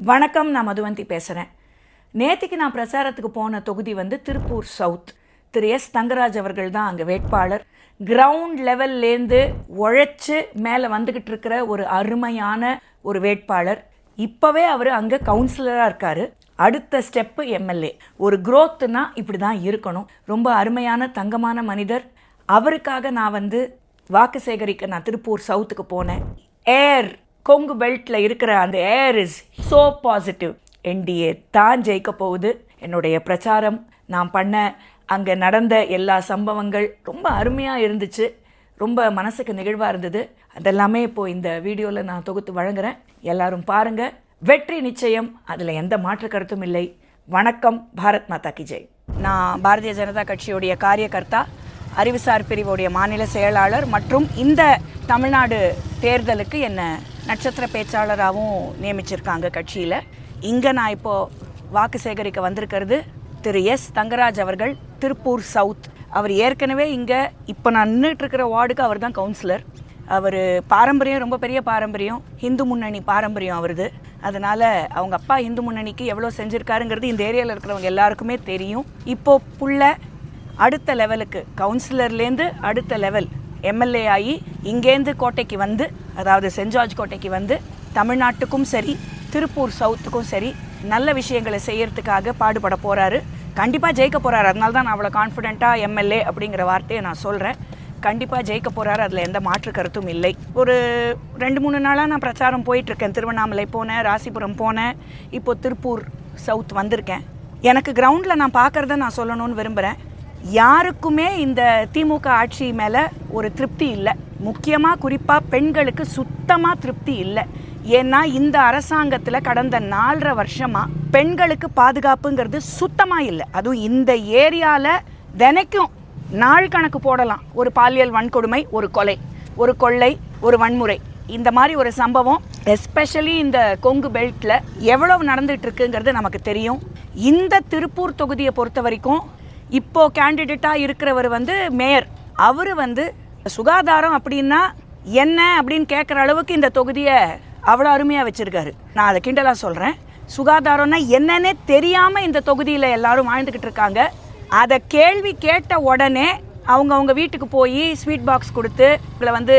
வணக்கம், நான் மதுவந்தி பேசுகிறேன். நேற்றுக்கு நான் பிரச்சாரத்துக்கு போன தொகுதி வந்து திருப்பூர் சவுத். திரு எஸ் தங்கராஜ் அவர்கள் தான் அங்கே வேட்பாளர். கிரவுண்ட் லெவல்லேருந்து உழைச்சி மேலே வந்துக்கிட்டு இருக்கிற ஒரு அருமையான ஒரு வேட்பாளர். இப்போவே அவர் அங்கே கவுன்சிலராக இருக்கார். அடுத்த ஸ்டெப்பு எம்எல்ஏ. ஒரு growthனா இப்படி தான் இருக்கணும். ரொம்ப அருமையான தங்கமான மனிதர். அவருக்காக நான் வந்து வாக்கு சேகரிக்க நான் திருப்பூர் சவுத்துக்கு போனேன். ஏர் கொங்கு பெல்ட்டில் இருக்கிற அந்த air is so positive. NDA தான் ஜெயிக்க போகுது. என்னுடைய பிரச்சாரம், நான் பண்ண அங்கே நடந்த எல்லா சம்பவங்கள் ரொம்ப அருமையாக இருந்துச்சு. ரொம்ப மனசுக்கு நிகழ்வாக இருந்தது. அதெல்லாமே இப்போது இந்த வீடியோவில் நான் தொகுத்து வழங்குகிறேன். எல்லாரும் பாருங்கள். வெற்றி நிச்சயம், அதில் எந்த மாற்று கருத்தும் இல்லை. வணக்கம். பாரத் மாதா கி ஜெய். நான் பாரதிய ஜனதா கட்சியுடைய காரியகர்த்தா, அறிவுசார் பிரிவுடைய மாநில செயலாளர் மற்றும் இந்த தமிழ்நாடு தேர்தலுக்கு என்னை நட்சத்திர பேச்சாளராகவும் நியமிச்சிருக்காங்க கட்சியில். இங்கே நான் இப்போது வாக்கு சேகரிக்க வந்திருக்கிறது திரு எஸ் தங்கராஜ் அவர்கள், திருப்பூர் சவுத். அவர் ஏற்கனவே இங்கே இப்போ நான் நின்றுட்டுருக்கிற வார்டுக்கு அவர் தான் கவுன்சிலர். அவர் பாரம்பரியம், ரொம்ப பெரிய பாரம்பரியம், இந்து முன்னணி பாரம்பரியம் அவருது. அதனால் அவங்க அப்பா இந்து முன்னணிக்கு எவ்வளோ செஞ்சுருக்காருங்கிறது இந்த ஏரியாவில் இருக்கிறவங்க எல்லாருக்குமே தெரியும். இப்போது புள்ள அடுத்த லெவலுக்கு, கவுன்சிலர்லேருந்து அடுத்த லெவல் எம்எல்ஏ ஆகி இங்கேருந்து கோட்டைக்கு வந்து, அதாவது சென்ட் ஜார்ஜ் கோட்டைக்கு வந்து தமிழ்நாட்டுக்கும் சரி திருப்பூர் சவுத்துக்கும் சரி நல்ல விஷயங்களை செய்யறதுக்காக பாடுபட போகிறாரு. கண்டிப்பாக ஜெயிக்க போகிறாரு. அதனால தான் நான் அவ்வளோ கான்ஃபிடென்ட்டாக எம்எல்ஏ அப்படிங்கிற வார்த்தையை நான் சொல்கிறேன். கண்டிப்பாக ஜெயிக்க போகிறாரு, அதில் எந்த மாற்று கருத்தும் இல்லை. ஒரு 2-3 நாளாக நான் பிரச்சாரம் போயிட்டுருக்கேன். திருவண்ணாமலை போனேன், ராசிபுரம் போனேன், இப்போது திருப்பூர் சவுத் வந்திருக்கேன். எனக்கு கிரவுண்டில் நான் பார்க்குறத நான் சொல்லணும்னு விரும்புகிறேன். யாருக்குமே இந்த திமுக ஆட்சி மேலே ஒரு திருப்தி இல்லை. முக்கியமாக குறிப்பாக பெண்களுக்கு சுத்தமாக திருப்தி இல்லை. ஏன்னா இந்த அரசாங்கத்தில் கடந்த 4.5 வருஷமாக பெண்களுக்கு பாதுகாப்புங்கிறது சுத்தமாக இல்லை. அதுவும் இந்த ஏரியாவில் தினைக்கும் நாள் கணக்கு போடலாம். ஒரு பாலியல் வன்கொடுமை, ஒரு கொலை, ஒரு கொள்ளை, ஒரு வன்முறை, இந்த மாதிரி ஒரு சம்பவம் எஸ்பெஷலி இந்த கொங்கு பெல்ட்டில் எவ்வளவு நடந்துட்டு இருக்குங்கிறது நமக்கு தெரியும். இந்த திருப்பூர் தொகுதியை பொறுத்த வரைக்கும் இப்போது கேண்டிடேட்டாக இருக்கிறவர் வந்து மேயர். அவர் வந்து சுகாதாரம் அப்படின்னா என்ன அப்படின்னு கேட்குற அளவுக்கு இந்த தொகுதியை அவ்வளோ அருமையாக வச்சுருக்காரு. நான் அதை கிண்டலாக சொல்கிறேன். சுகாதாரம்னா என்னன்னே தெரியாமல் இந்த தொகுதியில் எல்லாரும் வாழ்ந்துக்கிட்டு இருக்காங்க. அதை கேள்வி கேட்ட உடனே அவங்க வீட்டுக்கு போய் ஸ்வீட் பாக்ஸ் கொடுத்து உங்களை வந்து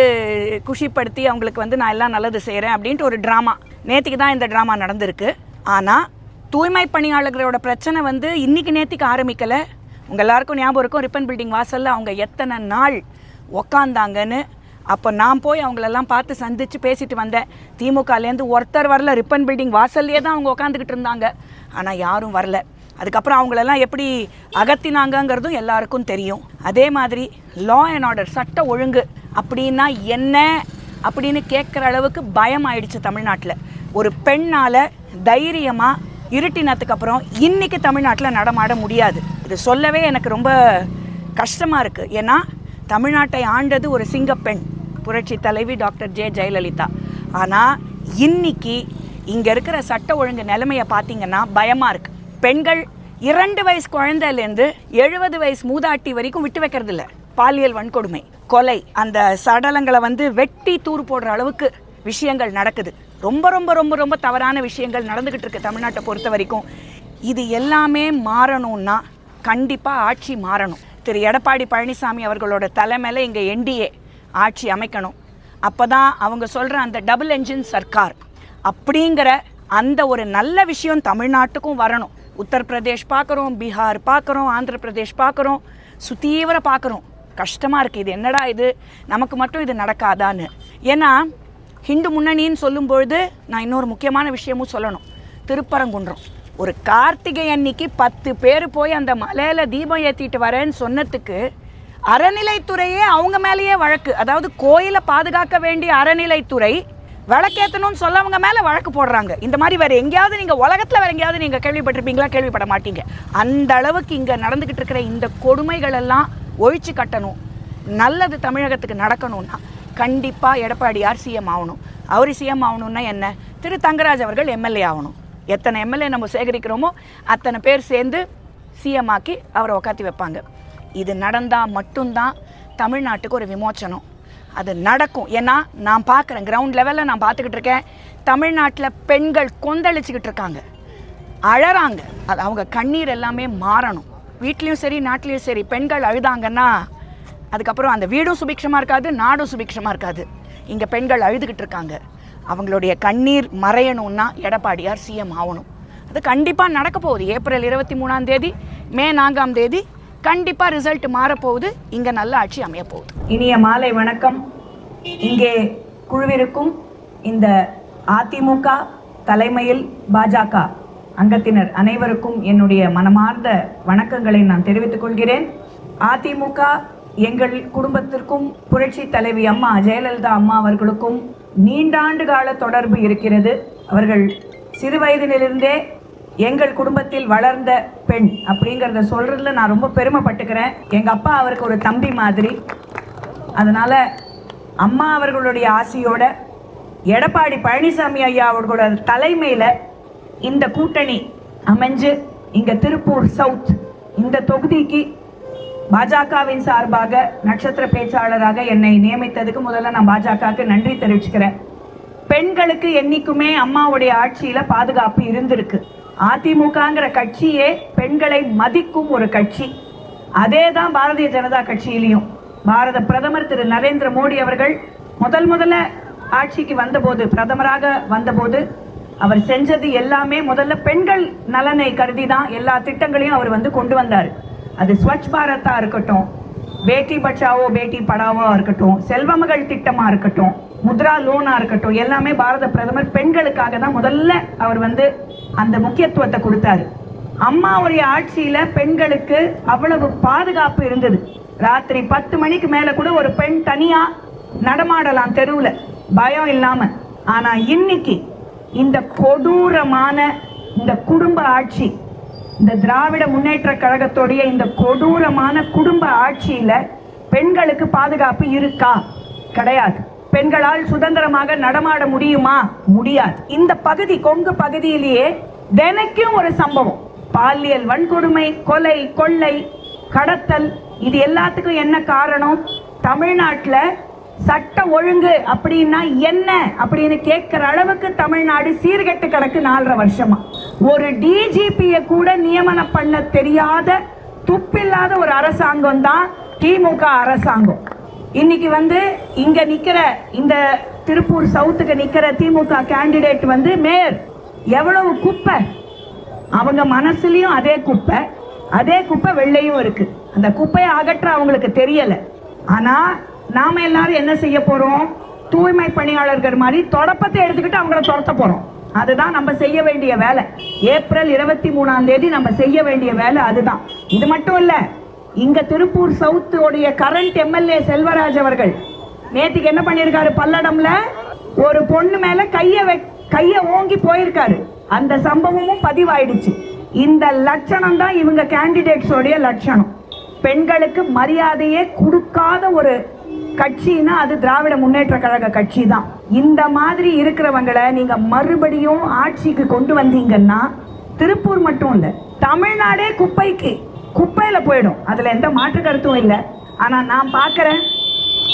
குஷிப்படுத்தி அவங்களுக்கு வந்து நான் எல்லாம் நல்லது செய்கிறேன் அப்படின்ட்டு ஒரு ட்ராமா. நேற்றுக்கு தான் இந்த ட்ராமா நடந்திருக்கு. ஆனால் தூய்மை பணியாளர்களோட பிரச்சனை வந்து இன்றைக்கி நேற்றுக்கு ஆரம்பிக்கலை. உங்கள் எல்லாருக்கும் ஞாபகம் இருக்கும், ரிப்பன் பில்டிங் வாசலில் அவங்க எத்தனை நாள் உக்காந்தாங்கன்னு. அப்போ நான் போய் அவங்களெல்லாம் பார்த்து சந்தித்து பேசிட்டு வந்தேன். திமுகலேருந்து ஒருத்தர் வரல. ரிப்பன் பில்டிங் வாசல்லே தான் அவங்க உட்காந்துக்கிட்டு இருந்தாங்க. ஆனால் யாரும் வரல. அதுக்கப்புறம் அவங்களெல்லாம் எப்படி அகத்தினாங்கங்கிறதும் எல்லாருக்கும் தெரியும். அதே மாதிரி லா அண்ட் ஆர்டர், சட்ட ஒழுங்கு அப்படின்னா என்ன அப்படின்னு கேட்குற அளவுக்கு பயம் ஆயிடுச்சு தமிழ்நாட்டில். ஒரு பெண்ணால் தைரியமாக இருட்டினத்துக்கு அப்புறம் இன்றைக்கி தமிழ்நாட்டில் நடமாட முடியாது. இது சொல்லவே எனக்கு ரொம்ப கஷ்டமாக இருக்குது. ஏன்னா தமிழ்நாட்டை ஆண்டது ஒரு சிங்கப்பெண், புரட்சி தலைவி டாக்டர் ஜே ஜெயலலிதா. ஆனால் இன்னைக்கு இங்கே இருக்கிற சட்ட ஒழுங்கு நிலைமையை பார்த்திங்கன்னா பயமாக இருக்குது. பெண்கள் 2 வயசு குழந்தையிலேருந்து 70 வயசு மூதாட்டி வரைக்கும் விட்டு வைக்கிறது இல்லை. பாலியல் வன்கொடுமை, கொலை, அந்த சடலங்களை வந்து வெட்டி தூர் போடுற அளவுக்கு விஷயங்கள் நடக்குது. ரொம்ப ரொம்ப ரொம்ப ரொம்ப தவறான விஷயங்கள் நடந்துக்கிட்டு இருக்கு தமிழ்நாட்டை பொறுத்த வரைக்கும். இது எல்லாமே மாறணும்னா கண்டிப்பாக ஆட்சி மாறணும். திரு எடப்பாடி பழனிசாமி அவர்களோட தலைமையில் இங்கே என்டிஏ ஆட்சி அமைக்கணும். அப்போ தான் அவங்க சொல்கிற அந்த டபுள் என்ஜின் சர்க்கார் அப்படிங்கிற அந்த ஒரு நல்ல விஷயம் தமிழ்நாட்டுக்கும் வரணும். உத்தரப்பிரதேஷ் பார்க்குறோம், பீகார் பார்க்குறோம், ஆந்திர பிரதேஷ் பார்க்குறோம், சுத்தீவிர பார்க்குறோம். கஷ்டமாக இருக்குது. இது என்னடா இது, நமக்கு மட்டும் இது நடக்காதான்னு. ஏன்னா ஹிந்து முன்னணின்னு சொல்லும்பொழுது நான் இன்னொரு முக்கியமான விஷயமும் சொல்லணும். திருப்பரங்குன்றம் ஒரு கார்த்திகை அன்னைக்கு 10 பேர் போய் அந்த மலையில் தீபம் ஏற்றிட்டு வரேன்னு சொன்னதுக்கு அறநிலைத்துறையே அவங்க மேலேயே வழக்கு. அதாவது கோயிலை பாதுகாக்க வேண்டிய அறநிலைத்துறை விளக்கேற்றணும்னு சொல்ல அவங்க மேலே வழக்கு போடுறாங்க. இந்த மாதிரி வேறு எங்கேயாவது நீங்கள் உலகத்தில் வேறு எங்கேயாவது நீங்கள் கேள்விப்பட்டிருப்பீங்களா? கேள்விப்பட மாட்டீங்க. அந்த அளவுக்கு இங்கே நடந்துக்கிட்டு இருக்கிற இந்த கொடுமைகள் எல்லாம் ஒழிச்சு கட்டணும். நல்லது தமிழகத்துக்கு நடக்கணும்னா கண்டிப்பாக எடப்பாடியார் சிஎம் ஆகணும். அவர் சிஎம் ஆகணும்னா என்ன, திரு தங்கராஜ் அவர்கள் எம்எல்ஏ ஆகணும். எத்தனை எம்எல்ஏ நம்ம சேகரிக்கிறோமோ அத்தனை பேர் சேர்ந்து சிஎம் ஆக்கி அவரை உக்காத்தி வைப்பாங்க. இது நடந்தால் மட்டும்தான் தமிழ்நாட்டுக்கு ஒரு விமோச்சனம். அது நடக்கும். ஏன்னா நான் பார்க்குறேன், கிரவுண்ட் லெவலில் நான் பார்த்துக்கிட்டு இருக்கேன். தமிழ்நாட்டில் பெண்கள் கொந்தளிச்சுக்கிட்டு இருக்காங்க, அழறாங்க. அது அவங்க கண்ணீர் எல்லாமே மாறணும். வீட்லேயும் சரி நாட்டிலையும் சரி பெண்கள் அழுதாங்கன்னா அதுக்கப்புறம் அந்த வீடும் சுபிக்ஷமாக இருக்காது, நாடும் சுபிக்ஷமாக இருக்காது. இங்கே பெண்கள் அழுதுகிட்டு இருக்காங்க. அவங்களுடைய கண்ணீர் மறையணும்னா எடப்பாடியார் சிஎம் ஆகணும். அது கண்டிப்பாக நடக்க போகுது. ஏப்ரல் 23 மே 4 கண்டிப்பாக ரிசல்ட் மாறப்போகுது. இங்கே நல்ல ஆட்சி அமைய போகுது. இனிய மாலை வணக்கம். இங்கே குழுவிருக்கும் இந்த அதிமுக தலைமையில் பாஜக அங்கத்தினர் அனைவருக்கும் என்னுடைய மனமார்ந்த வணக்கங்களை நான் தெரிவித்துக் கொள்கிறேன். அதிமுக எங்கள் குடும்பத்திற்கும் புரட்சி தலைவி அம்மா ஜெயலலிதா அம்மா அவர்களுக்கும் நீண்டாண்டு கால தொடர்பு இருக்கிறது. அவர்கள் சிறு வயதிலிருந்தே எங்கள் குடும்பத்தில் வளர்ந்த பெண் அப்படிங்கிறத சொல்கிறதுல நான் ரொம்ப பெருமைப்பட்டுக்கிறேன். எங்கள் அப்பா அவருக்கு ஒரு தம்பி மாதிரி. அதனால் அம்மா அவர்களுடைய ஆசையோட எடப்பாடி பழனிசாமி ஐயா அவர்களோட தலைமையில் இந்த கூட்டணி அமைஞ்சு இங்கே திருப்பூர் சவுத் இந்த தொகுதிக்கு பாஜகவின் சார்பாக நட்சத்திர பேச்சாளராக என்னை நியமித்ததுக்கு முதல்ல நான் பாஜகவுக்கு நன்றி தெரிவிச்சுக்கிறேன். பெண்களுக்கு என்னைக்குமே அம்மாவுடைய ஆட்சியில் பாதுகாப்பு இருந்திருக்கு. அதிமுகங்கிற கட்சியே பெண்களை மதிக்கும் ஒரு கட்சி. அதே தான் பாரதிய ஜனதா கட்சியிலையும். பாரத பிரதமர் திரு நரேந்திர மோடி அவர்கள் முதல்ல ஆட்சிக்கு வந்தபோது, பிரதமராக வந்தபோது அவர் செஞ்சது எல்லாமே முதல்ல பெண்கள் நலனை கருதி தான் எல்லா திட்டங்களையும் அவர் கொண்டு வந்தார். அது ஸ்வச் பாரத்தா இருக்கட்டும், பேட்டி பச்சாவோ பேட்டி படாவோ இருக்கட்டும், செல்வமகள் திட்டமாக இருக்கட்டும், முத்ரா லோனாக இருக்கட்டும், எல்லாமே பாரத பிரதமர் பெண்களுக்காக தான் முதல்ல அவர் அந்த முக்கியத்துவத்தை கொடுத்தாரு. அம்மாவுடைய ஆட்சியில் பெண்களுக்கு அவ்வளவு பாதுகாப்பு இருந்தது. ராத்திரி 10 மணிக்கு மேலே கூட ஒரு பெண் தனியாக நடமாடலாம் தெருவில், பயம் இல்லாமல். ஆனால் இன்னைக்கு இந்த கொடூரமான இந்த குடும்ப ஆட்சி, இந்த திராவிட முன்னேற்ற கழகத்துடைய இந்த கொடூரமான குடும்ப ஆட்சியில் பெண்களுக்கு பாதுகாப்பு இருக்கா? கிடையாது. பெண்களால் சுதந்திரமாக நடமாட முடியுமா? முடியாது. இந்த பகுதி, கொங்கு பகுதியிலேயே தினைக்கும் ஒரு சம்பவம். பாலியல் வன்கொடுமை, கொலை, கொள்ளை, கடத்தல். இது எல்லாத்துக்கும் என்ன காரணம்? தமிழ்நாட்டில் சட்ட ஒழுங்கு அப்படின்னா என்ன அப்படின்னு கேட்கிற அளவுக்கு தமிழ்நாடு சீர்கெட்டு கிடக்கு 4.5 வருஷமா. ஒரு டிஜிபியை கூட நியமனம் பண்ண தெரியாத துப்பில்லாத ஒரு அரசாங்கம் தான் திமுக அரசாங்கம். இன்னைக்கு இங்க நிக்கிற இந்த திருப்பூர் சவுத்துக்கு நிக்கிற திமுக கேண்டிடேட் மேயர். எவ்வளவு குப்பை! அவங்க மனசுலயும் அதே குப்பை வெள்ளையும் இருக்கு. அந்த குப்பையை அகற்ற அவங்களுக்கு தெரியல. ஆனா நாம எல்லாரும் என்ன செய்ய போறோம்? தூய்மை பணியாளர்கள் மாதிரி தொடப்பத்தை எடுத்துக்கிட்டு அவங்கள துரத்த போறோம். அதுதான் நம்ம செய்ய வேண்டிய வேலை. ஏப்ரல் 23 நம்ம செய்ய வேண்டிய வேலை அதுதான். இது மட்டும் இல்ல, இங்க திருப்பூர் சவுத் உடைய கரண்ட் எம்எல்ஏ செல்வராஜ் அவர்கள் நேற்றுக்கு என்ன பண்ணியிருக்காரு? பல்லடம்ல ஒரு பொண்ணு மேல கைய ஓங்கி போயிருக்காரு. அந்த சம்பவமும் பதிவாயிடுச்சு. இந்த லட்சணம் தான் இவங்க கேண்டிடேட்ஸோடைய லட்சணம். பெண்களுக்கு மரியாதையே கொடுக்காத ஒரு கட்சின்னா அது திராவிட முன்னேற்ற கழக கட்சி தான். இந்த மாதிரி இருக்கிறவங்களை நீங்க மறுபடியும் ஆட்சிக்கு கொண்டு வந்தீங்கன்னா திருப்பூர் மட்டும் இல்லை, தமிழ்நாடே குப்பையில போயிடும். அதுல எந்த மாற்று கருத்தும் இல்லை. ஆனா நான் பார்க்குறேன்,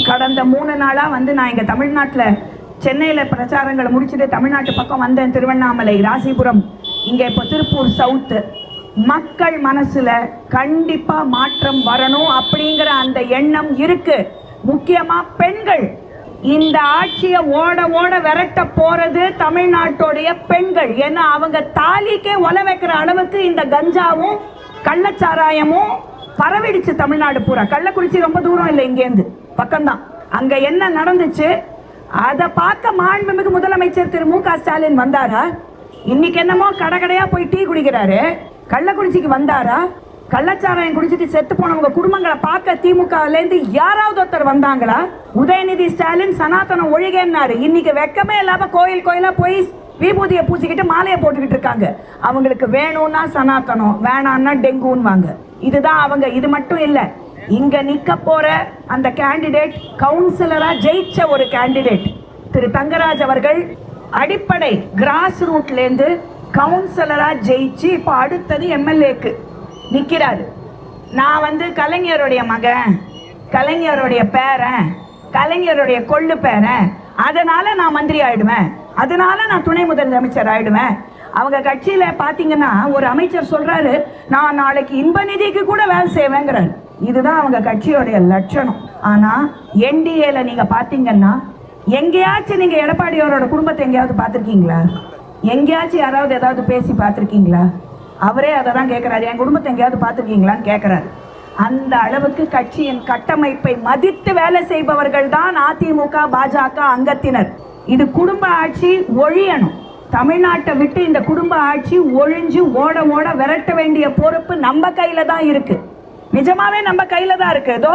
கடந்த 3 நாளா நான் இங்க தமிழ்நாட்டில் சென்னையில் பிரச்சாரங்களை முடிச்சுட்டு தமிழ்நாட்டு பக்கம் வந்தேன். திருவண்ணாமலை, ராசிபுரம், இங்க இப்போ திருப்பூர் சவுத்து. மக்கள் மனசுல கண்டிப்பா மாற்றம் வரணும் அப்படிங்கிற அந்த எண்ணம் இருக்கு. முக்கியமா பெண்கள். இந்த ஆட்சியை ஓட விரட்ட போறது தமிழ்நாட்டுடைய பெண்கள். ஏன்னா அவங்க தாலிக்கே ஒல வைக்கிற அளவுக்கு இந்த கஞ்சாவும் கள்ளச்சாராயமும் பரவிடுச்சு தமிழ்நாடு பூரா. கள்ளக்குறிச்சி ரொம்ப தூரம் இல்லை, இங்கேருந்து பக்கம்தான். அங்க என்ன நடந்துச்சு அதை பார்க்க மாண்புமிகு முதலமைச்சர் திரு மு.க. ஸ்டாலின் வந்தாரா? இன்னைக்கு என்னமோ கடையா போய் டீ குடிக்கிறாரு. கள்ளக்குறிச்சிக்கு வந்தாரா? கள்ளச்சாராயம் குடிச்சிட்டு செத்து போனவங்க குடும்பங்களை பார்க்க திமுகலேருந்து யாராவது ஒருத்தர் வந்தாங்களா? உதயநிதி ஸ்டாலின் சனாதனம் ஒழிகன்னாரு. இன்னைக்கு வெக்கமே இல்லாம கோயிலா போய் விபூதியை பூசிக்கிட்டு மாலையை போட்டுக்கிட்டு இருக்காங்க. அவங்களுக்கு வேணும்னா சனாதனம், வேணான்னா டெங்குன்னு வாங்க. இதுதான் அவங்க. இது மட்டும் இல்லை, இங்க நிக்க போற அந்த கேண்டிடேட் கவுன்சிலரா ஜெயிச்ச ஒரு கேண்டிடேட் திரு தங்கராஜ் அவர்கள் அடிப்படை கிராஸ் ரூட்லேருந்து கவுன்சிலரா ஜெயிச்சு இப்போ அடுத்தது எம்எல்ஏக்கு நிற்கிறாரு. நான் கலைஞருடைய மகன், கலைஞருடைய பேரன், கலைஞருடைய கொள்ளு பேரன், அதனால நான் மந்திரி ஆயிடுவேன் அதனால நான் துணை முதலமைச்சர் ஆயிடுவேன். அவங்க கட்சியில பாத்தீங்கன்னா ஒரு அமைச்சர் சொல்றாரு, நான் நாளைக்கு இன்ப நிதிக்கு கூட வேலை செய்வேங்கிறாரு. இதுதான் அவங்க கட்சியோடைய லட்சணம். ஆனா என்டிஏல நீங்க பாத்தீங்கன்னா எங்கேயாச்சும் நீங்க எடப்பாடியோட குடும்பத்தை எங்கேயாவது பார்த்துருக்கீங்களா? எங்கேயாச்சும் யாராவது ஏதாவது பேசி பார்த்துருக்கீங்களா? அவரே அதை தான் கேட்குறாரு, என் குடும்பத்தை எங்கேயாவது பார்த்துருக்கீங்களான்னு கேட்குறாரு. அந்த அளவுக்கு கட்சியின் கட்டமைப்பை மதித்து வேலை செய்பவர்கள் தான் அதிமுக பாஜக அங்கத்தினர். இது குடும்ப ஆட்சி ஒழியணும். தமிழ்நாட்டை விட்டு இந்த குடும்ப ஆட்சி ஒழிஞ்சு ஓட ஓட விரட்ட வேண்டிய பொறுப்பு நம்ம கையில தான் இருக்கு. நிஜமாவே நம்ம கையில தான் இருக்கு. ஏதோ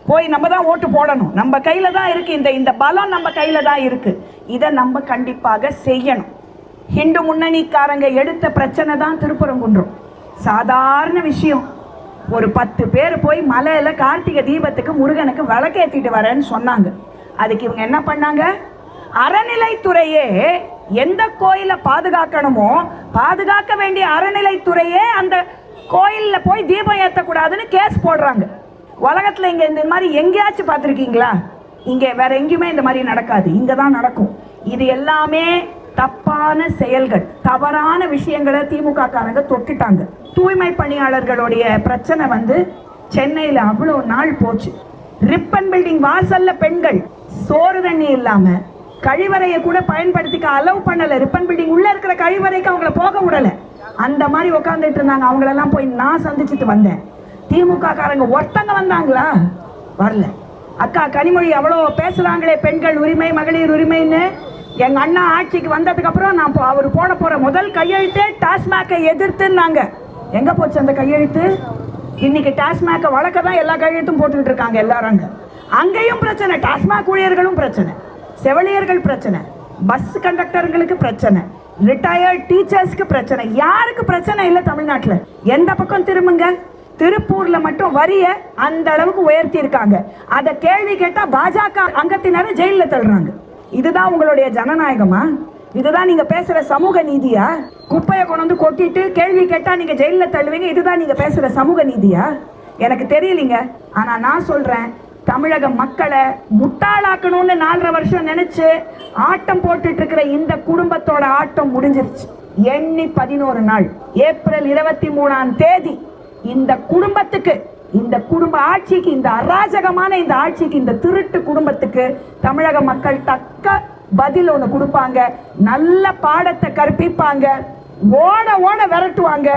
போய் நம்ம தான் ஓட்டு போடணும், நம்ம கையில தான் இருக்கு. இந்த பலம் நம்ம கையில தான் இருக்கு. இதை நம்ம கண்டிப்பாக செய்யணும். ஹிந்து முன்னணிக்காரங்க எடுத்த பிரச்சனை தான் திருப்பரங்குன்றம். சாதாரண விஷயம். ஒரு 10 பேர் போய் மலையில கார்த்திகை தீபத்துக்கு முருகனுக்கு விளக்கேற்றிட்டு வரேன்னு சொன்னாங்க. அதுக்கு இவங்க என்ன பண்ணாங்க? அறநிலைத்துறையே எந்த கோயிலை பாதுகாக்கணுமோ பாதுகாக்க வேண்டிய அறநிலைத்துறையே அந்த கோயில்ல போய் தீபம் ஏற்றக்கூடாதுன்னு கேஸ் போடுறாங்க. உலகத்துல இங்க இந்த மாதிரி எங்கேயாச்சும் பார்த்துருக்கீங்களா? இங்க வேற எங்கேயுமே இந்த மாதிரி நடக்காது, இங்க தான் நடக்கும். இது எல்லாமே தப்பான செயல்கள், தவறான விஷயங்களை திமுக காரங்க தொட்டுட்டாங்க. தூய்மை பணியாளர்களுடைய பிரச்சனை வந்து சென்னையில் அவ்வளோ நாள் போச்சு. ரிப்பன் பில்டிங் வாசல்ல பெண்கள் சோறு தண்ணி இல்லாம கழிவறையை கூட பயன்படுத்திக்க அலோவ் பண்ணல. ரிப்பன் பில்டிங் உள்ள இருக்கிற கழிவறைக்கு அவங்கள போக விடல. அந்த மாதிரி உட்காந்துட்டு இருந்தாங்க. அவங்களெல்லாம் போய் நான் சந்திச்சுட்டு வந்தேன். திமுக காரங்க ஒருத்தங்க வந்தாங்களா? வரல. அக்கா கனிமொழி அவ்வளோ பேசுறாங்களே பெண்கள் உரிமை மகளிர் உரிமைன்னு. எங்க அண்ணா ஆட்சிக்கு வந்ததுக்கு அப்புறம் நான் அவர் போட போற முதல் கையெழுத்தே டாஸ்மாகை எதிர்த்துனாங்க. எங்க போச்சு அந்த கையெழுத்து? இன்னைக்கு டாஸ்மாகை வழக்க தான் எல்லா கையெழுத்தும் போட்டுக்கிட்டு இருக்காங்க எல்லாரும். அங்கேயும் பிரச்சனை, டாஸ்மாக் ஊழியர்களும் பிரச்சனை, செவிலியர்கள் பிரச்சனை, பஸ் கண்டக்டர்களுக்கு பிரச்சனை, ரிட்டையர்ட் டீச்சர்ஸ்க்கு பிரச்சனை. யாருக்கு பிரச்சனை இல்லை தமிழ்நாட்டில்? எந்த பக்கம் திரும்புங்க. திருப்பூர்ல மட்டும் வரிய அந்த அளவுக்கு உயர்த்தி இருக்காங்க. அதை கேள்வி கேட்டா பாஜக அங்கத்தினரை ஜெயிலில் தள்ளுறாங்க. இதுதான் உங்களுடைய ஜனநாயகமா? இதுதான் நீங்க பேசுற சமூக நீதியா? குப்பையை கொண்டு வந்து கொட்டிட்டு கேள்வி கேட்டா நீங்க ஜெயிலில் தள்ளுவீங்க. இதுதான் நீங்க பேசுற சமூக நீதியா? எனக்கு தெரியலீங்க. ஆனா நான் சொல்றேன், தமிழக மக்களை முட்டாளாக்கணும்னு 4.5 வருஷம் நினைச்சு ஆட்டம் போட்டுட்டு இருக்கிற இந்த குடும்பத்தோட ஆட்டம் முடிஞ்சிருச்சு. எண்ணி 11 நாள், ஏப்ரல் 23ஆம் தேதி இந்த குடும்பத்துக்கு, இந்த குடும்ப ஆட்சிக்கு, இந்த அராஜகமான இந்த ஆட்சிக்கு, இந்த திருட்டு குடும்பத்துக்கு தமிழக மக்கள் தக்க பதில் ஒன்று கொடுப்பாங்க. நல்ல பாடத்தை கற்பிப்பாங்க. ஓட ஓட விரட்டுவாங்க.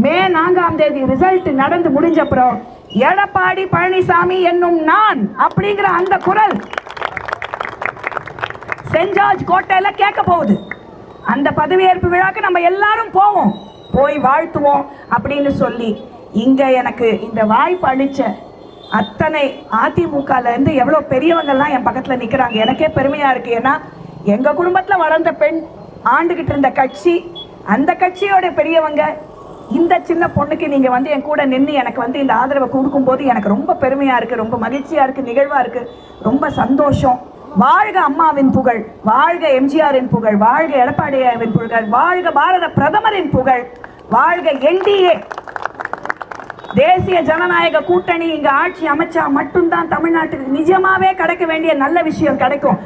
மே 4ஆம் தேதி ரிசல்ட் நடந்து முடிஞ்சப்புறம் எடப்பாடி பழனிசாமி என்னும் நான் அப்படிங்கிற அந்த குரல் சென்ட் ஜார்ஜ் கோட்டையில கேட்க போகுது. அந்த பதவியேற்பு விழாக்கு நம்ம எல்லாரும் போவோம், போய் வாழ்த்துவோம் அப்படின்னு சொல்லி இங்க எனக்கு இந்த வாய்ப்பு அளிச்ச அத்தனை அதிமுகல இருந்து எவ்வளோ பெரியவங்கள்லாம் என் பக்கத்தில் நிற்கிறாங்க. எனக்கே பெருமையா இருக்கு. ஏன்னா எங்க குடும்பத்தில் வளர்ந்த பெண், ஆண்டுகிட்டு இருந்த கட்சி, அந்த கட்சியோட பெரியவங்க, இந்த சின்ன பொண்ணுக்கு நீங்க வந்து என் கூட நின்று எனக்கு வந்து இந்த ஆதரவை கொடுக்கும் போது எனக்கு ரொம்ப பெருமையா இருக்கு, ரொம்ப மகிழ்ச்சியா இருக்கு, நிகழ்வா இருக்கு, ரொம்ப சந்தோஷம். வாழ்க அம்மாவின் புகழ், வாழ்க எம்ஜிஆரின் புகழ், வாழ்க எடப்பாடியாவின் புகழ், வாழ்க பாரத பிரதமரின் புகழ், வாழ்க என்டிஏ. தேசிய ஜனநாயக கூட்டணி இங்க ஆட்சி அமைச்சா மட்டும்தான் தமிழ்நாட்டுக்கு நிஜமாவே கிடைக்க வேண்டிய நல்ல விஷயம் கிடைக்கும்.